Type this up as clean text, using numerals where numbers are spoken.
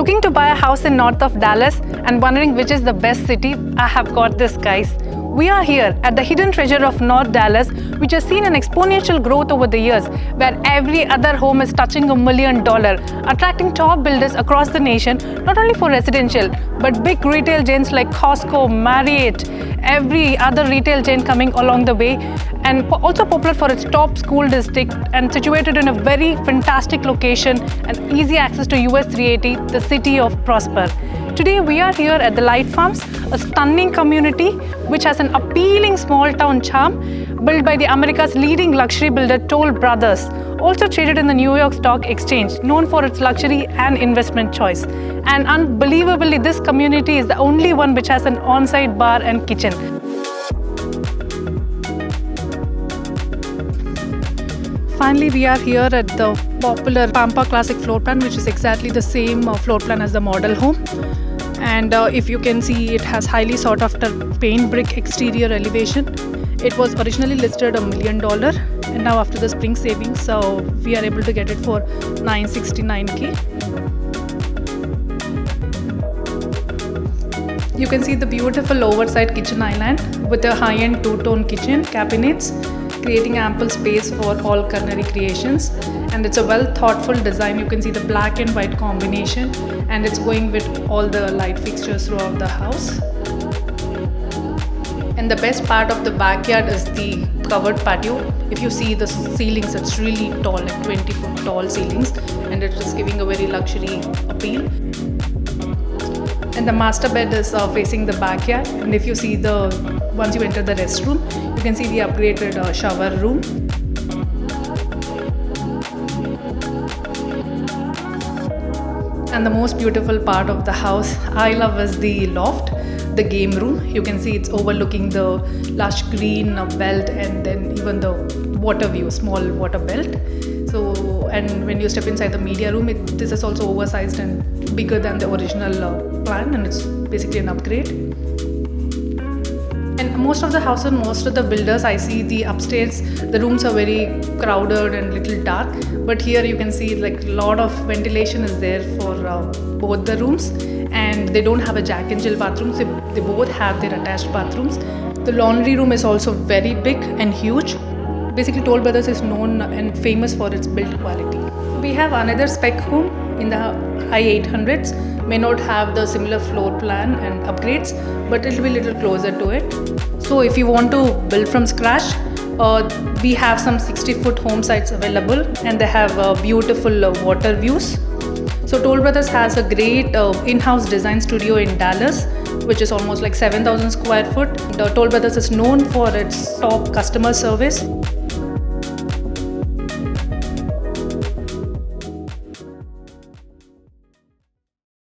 Looking to buy a house in north of Dallas and wondering which is the best city? I have got this, guys. We are here at the hidden treasure of North Dallas, which has seen an exponential growth over the years, where every other home is touching $1 million, attracting top builders across the nation, not only for residential, but big retail chains like Costco, Marriott, every other retail chain coming along the way, and also popular for its top school district and situated in a very fantastic location and easy access to US 380, the city of Prosper. Today we are here at the Light Farms, a stunning community which has an appealing small town charm built by the America's leading luxury builder Toll Brothers, also traded in the New York Stock Exchange, known for its luxury and investment choice. And unbelievably, this community is the only one which has an on-site bar and kitchen. Finally, we are here at the popular Pampa Classic floor plan, which is exactly the same floor plan as the model home. And if you can see, it has highly sought after paint brick exterior elevation. It was originally listed $1 million, and now after the spring savings, so we are able to get it for $969K. You can see the beautiful oversized kitchen island with a high-end two-tone kitchen cabinets, creating ample space for all culinary creations. And it's a well thoughtful design. You can see the black and white combination, and it's going with all the light fixtures throughout the house. And the best part of the backyard is the covered patio. If you see the ceilings, it's really tall, like 20-foot tall ceilings, and it is giving a very luxury appeal. And the master bed is facing the backyard, and if you see once you enter the restroom, you can see the upgraded shower room. And the most beautiful part of the house I love is the loft, the game room. You can see it's overlooking the lush green belt, and then even the water view, small water belt. So, and when you step inside the media room, this is also oversized and bigger than the original plan, and it's basically an upgrade. And most of the houses, most of the builders, I see the upstairs, the rooms are very crowded and little dark, but here you can see like a lot of ventilation is there for both the rooms, and they don't have a Jack and Jill bathroom, so they both have their attached bathrooms. The laundry room is also very big and huge. Basically, Toll Brothers is known and famous for its build quality. We have another spec home in the high 800s, may not have the similar floor plan and upgrades, but it will be a little closer to it. So if you want to build from scratch, we have some 60-foot home sites available, and they have beautiful water views. So Toll Brothers has a great in-house design studio in Dallas, which is almost like 7,000 square foot. Toll Brothers is known for its top customer service.